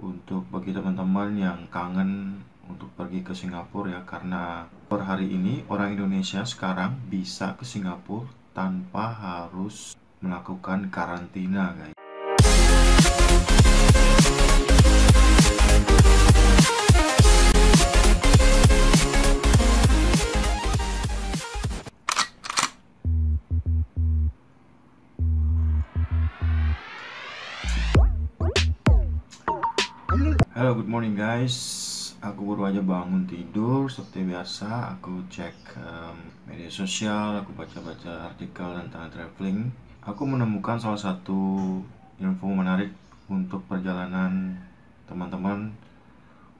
untuk bagi teman-teman yang kangen untuk pergi ke Singapura ya, karena per hari ini orang Indonesia sekarang bisa ke Singapura tanpa harus melakukan karantina, guys. Halo, good morning guys. Aku baru aja bangun tidur. Seperti biasa, aku cek media sosial, aku baca-baca artikel tentang traveling. Aku menemukan salah satu info menarik untuk perjalanan teman-teman,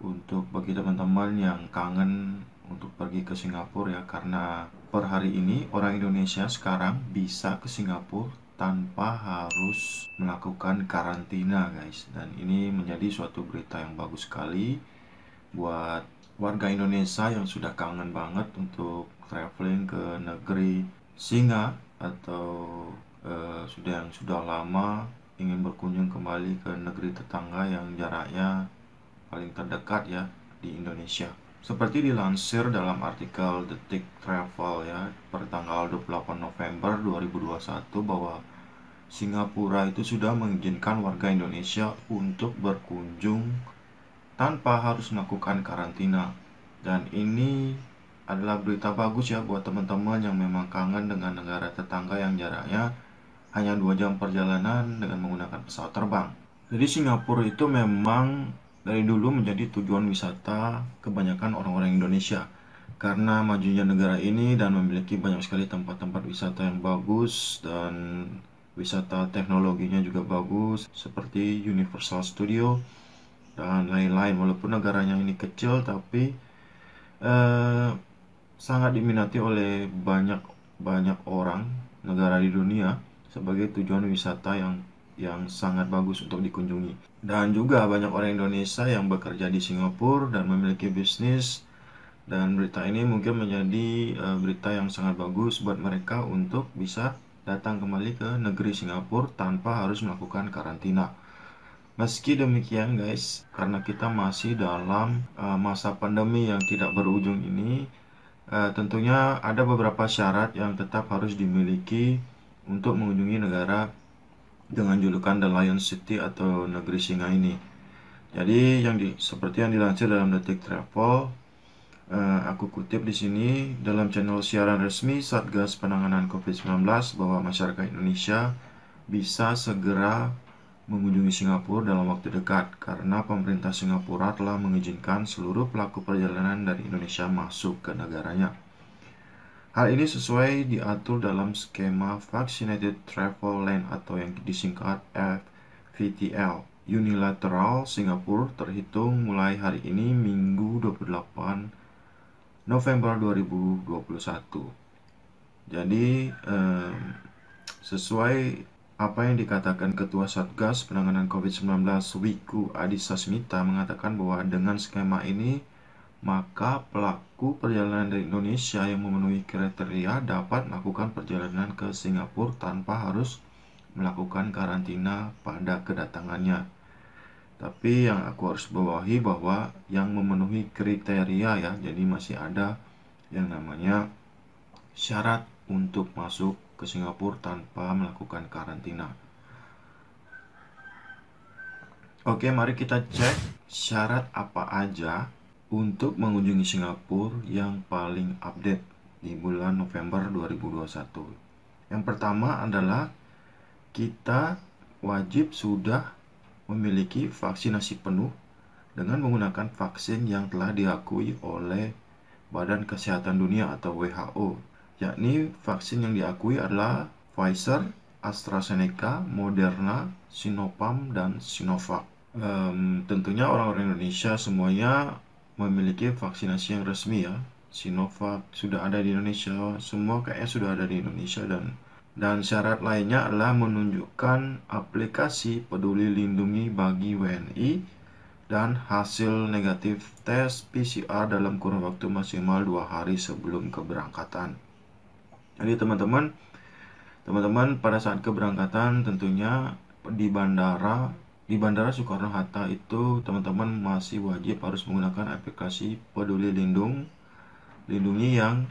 untuk bagi teman-teman yang kangen untuk pergi ke Singapura ya, karena per hari ini orang Indonesia sekarang bisa ke Singapura tanpa harus melakukan karantina, guys. Dan ini menjadi suatu berita yang bagus sekali buat warga Indonesia yang sudah kangen banget untuk traveling ke negeri singa, atau sudah lama ingin berkunjung kembali ke negeri tetangga yang jaraknya paling terdekat ya di Indonesia. Seperti dilansir dalam artikel Detik Travel ya, per tanggal 28 November 2021 bahwa Singapura itu sudah mengizinkan warga Indonesia untuk berkunjung tanpa harus melakukan karantina. Dan ini adalah berita bagus ya buat teman-teman yang memang kangen dengan negara tetangga yang jaraknya hanya 2 jam perjalanan dengan menggunakan pesawat terbang. Jadi Singapura itu memang dari dulu menjadi tujuan wisata kebanyakan orang-orang Indonesia karena majunya negara ini dan memiliki banyak sekali tempat-tempat wisata yang bagus, dan wisata teknologinya juga bagus seperti Universal Studio dan lain-lain. Walaupun negaranya ini kecil, tapi sangat diminati oleh banyak orang negara di dunia sebagai tujuan wisata yang sangat bagus untuk dikunjungi. Dan juga banyak orang Indonesia yang bekerja di Singapura dan memiliki bisnis, dan berita ini mungkin menjadi berita yang sangat bagus buat mereka untuk bisa datang kembali ke negeri Singapura tanpa harus melakukan karantina. Meski demikian guys, karena kita masih dalam masa pandemi yang tidak berujung ini, tentunya ada beberapa syarat yang tetap harus dimiliki untuk mengunjungi negara dengan julukan The Lion City atau negeri singa ini. Jadi seperti yang dilansir dalam Detik Travel, aku kutip di sini dalam channel siaran resmi Satgas Penanganan COVID-19 bahwa masyarakat Indonesia bisa segera mengunjungi Singapura dalam waktu dekat karena pemerintah Singapura telah mengizinkan seluruh pelaku perjalanan dari Indonesia masuk ke negaranya. Hal ini sesuai diatur dalam skema Vaccinated Travel Lane atau yang disingkat VTL unilateral Singapura terhitung mulai hari ini Minggu 28 November 2021. Jadi sesuai apa yang dikatakan Ketua Satgas Penanganan COVID-19 Wiku Adhisa Smita mengatakan bahwa dengan skema ini maka pelaku perjalanan dari Indonesia yang memenuhi kriteria dapat melakukan perjalanan ke Singapura tanpa harus melakukan karantina pada kedatangannya. Tapi yang aku harus bawahi bahwa yang memenuhi kriteria ya, jadi masih ada yang namanya syarat untuk masuk ke Singapura tanpa melakukan karantina. Oke, mari kita cek syarat apa aja untuk mengunjungi Singapura yang paling update di bulan November 2021. Yang pertama adalah kita wajib sudah memiliki vaksinasi penuh dengan menggunakan vaksin yang telah diakui oleh Badan Kesehatan Dunia atau WHO. Yakni vaksin yang diakui adalah Pfizer, AstraZeneca, Moderna, Sinopharm, dan Sinovac. Tentunya orang-orang Indonesia semuanya memiliki vaksinasi yang resmi ya. Sinovac sudah ada di Indonesia, semua kayaknya sudah ada di Indonesia, dan syarat lainnya adalah menunjukkan aplikasi Peduli Lindungi bagi WNI dan hasil negatif tes PCR dalam kurun waktu maksimal 2 hari sebelum keberangkatan. Jadi teman-teman pada saat keberangkatan tentunya di bandara di Bandara Soekarno-Hatta itu teman-teman masih wajib harus menggunakan aplikasi Peduli Lindungi yang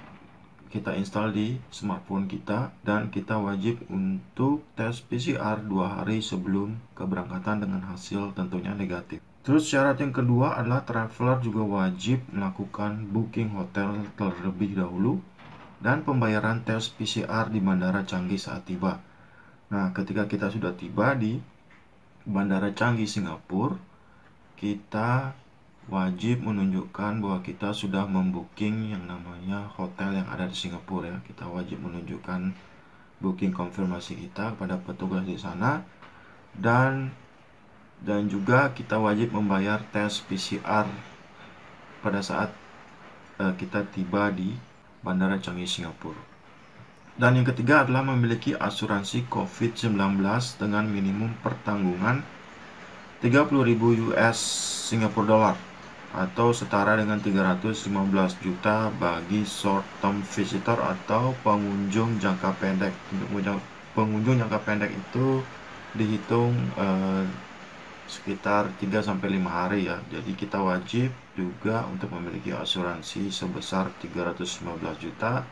kita install di smartphone kita, dan kita wajib untuk tes PCR 2 hari sebelum keberangkatan dengan hasil tentunya negatif. Terus syarat yang kedua adalah traveler juga wajib melakukan booking hotel terlebih dahulu dan pembayaran tes PCR di Bandara Changi saat tiba. Nah, ketika kita sudah tiba di Bandara Changi, Singapura, kita wajib menunjukkan bahwa kita sudah membooking yang namanya hotel yang ada di Singapura ya. Kita wajib menunjukkan booking konfirmasi kita kepada petugas di sana, dan juga kita wajib membayar tes PCR pada saat kita tiba di Bandara Changi, Singapura. Dan yang ketiga adalah memiliki asuransi COVID-19 dengan minimum pertanggungan 30.000 US Singapore dollar atau setara dengan 315 juta bagi short term visitor atau pengunjung jangka pendek. Untuk pengunjung jangka pendek itu dihitung sekitar 3-5 hari ya. Jadi kita wajib juga untuk memiliki asuransi sebesar 315 juta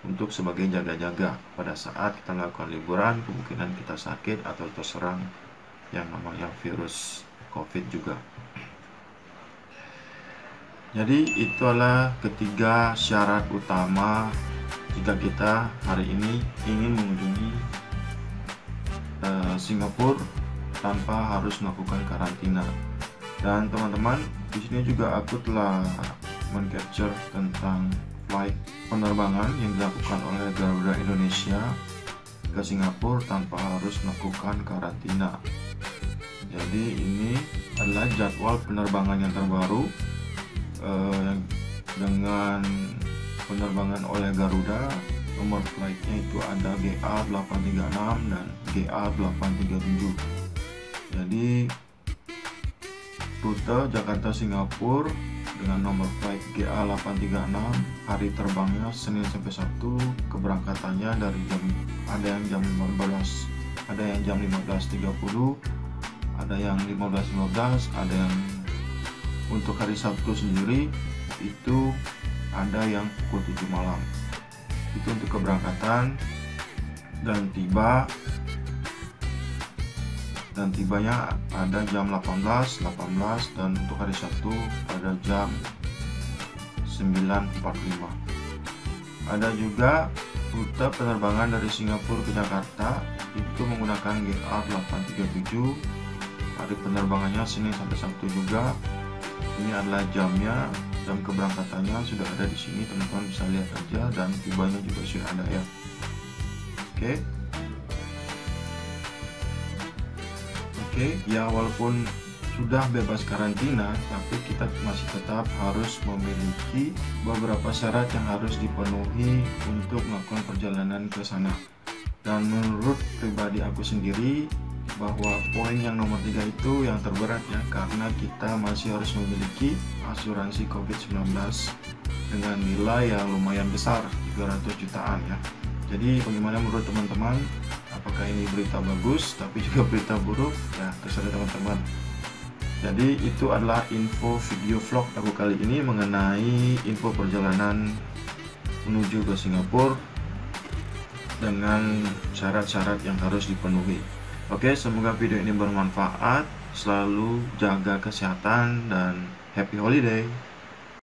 untuk sebagai jaga-jaga pada saat kita melakukan liburan, kemungkinan kita sakit atau terserang yang namanya virus COVID juga. Jadi itulah ketiga syarat utama jika kita hari ini ingin mengunjungi Singapura tanpa harus melakukan karantina. Dan teman-teman, di sini juga aku telah men-capture tentang flight penerbangan yang dilakukan oleh Garuda Indonesia ke Singapura tanpa harus melakukan karantina. Jadi ini adalah jadwal penerbangan yang terbaru dengan penerbangan oleh Garuda. Nomor flightnya itu ada GA836 dan GA837. Jadi rute Jakarta Singapura dengan nomor flight GA836, hari terbangnya Senin sampai Sabtu, keberangkatannya dari ada yang jam 15, ada yang jam 15.30, ada yang 15.15, ada yang untuk hari Sabtu sendiri itu ada yang pukul 7 malam. Itu untuk keberangkatan dan tibanya ada jam 18 dan untuk hari Sabtu pada jam 9.45. Ada juga rute penerbangan dari Singapura ke Jakarta itu menggunakan GA837. Hari penerbangannya Senin sampai Sabtu juga. Ini adalah jamnya, jam keberangkatannya sudah ada di sini, teman-teman bisa lihat aja, dan tibanya juga sudah ada ya. Oke, ya walaupun sudah bebas karantina, tapi kita masih tetap harus memiliki beberapa syarat yang harus dipenuhi untuk melakukan perjalanan ke sana. Dan menurut pribadi aku sendiri, bahwa poin yang nomor 3 itu yang terberat ya, karena kita masih harus memiliki asuransi COVID-19 dengan nilai yang lumayan besar, 300 jutaan ya. Jadi bagaimana menurut teman-teman? Apakah ini berita bagus tapi juga berita buruk? Ya terserah teman-teman. Jadi itu adalah info video vlog aku kali ini mengenai info perjalanan menuju ke Singapura dengan syarat-syarat yang harus dipenuhi. Oke, semoga video ini bermanfaat. Selalu jaga kesehatan dan happy holiday.